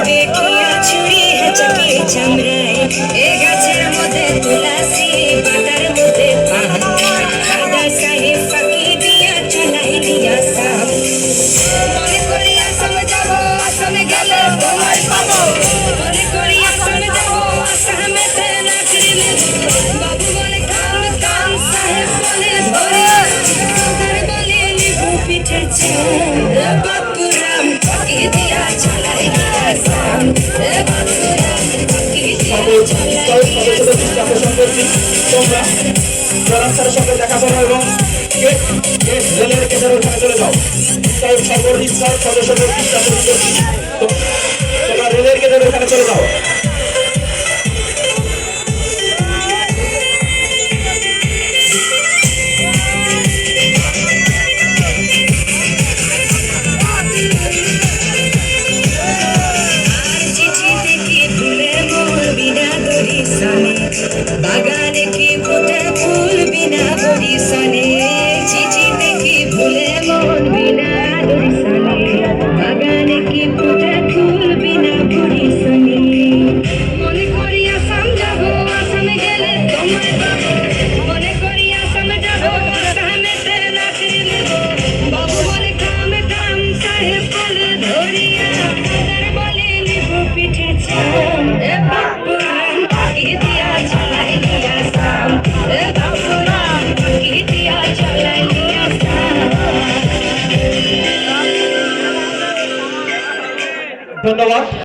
বেঠিয়া ছুরি হেঁচকে চামড়ায় এ গাছের মধ্যে তুলাসি পাতার মধ্যে পান দাদা সাহেব ফাঁকি দিয়া চলাই দিয়া সাম মনে করি আসাম যাব আসামে গেলে তোমায় পাবো মনে করি আসাম যাব আসামেতে নাচরি নেব বাবু বলে কান কান সাহেব বলে ধরিয়া দাদার বলে লিবু পিঠের চাল বাপুরাম ফাঁকি দিয়া চলাই দিয়া সাম বাপুরাম ফাঁকি দিয়া চলাই দিয়া তোমরা রাস্তার সঙ্গে দেখা করো এবং রেলের কেন্দ্রের ওখানে চলে যাও। সর্বনিষ্ঠার সদস্যদের তোমরা রেলের কেন্দ্রের ওখানে চলে যাও। বাগানে কি ফোটে ফুল বিনা বরিশানে চিঠিতে কি ভুলে মন বিনা বরিশানে বাগানে কি ফোটে ফুল বিনা বরিশানে মনে করি আসাম যাব আসামে গেলে তোমায় পাবো মনে করি আসামে যাব আসামেতে নাচরি নেব বাবু বলে কাম কাম সাহেব বলে ধরিয়া দাদার বলে লিবু পিঠে চাল বাপুরাম ফাঁকি দিয়া চলাই দিয়া সাম বাপুরাম ফাঁকি দিয়া চলাই দিয়া সাম। ধন্যবাদ।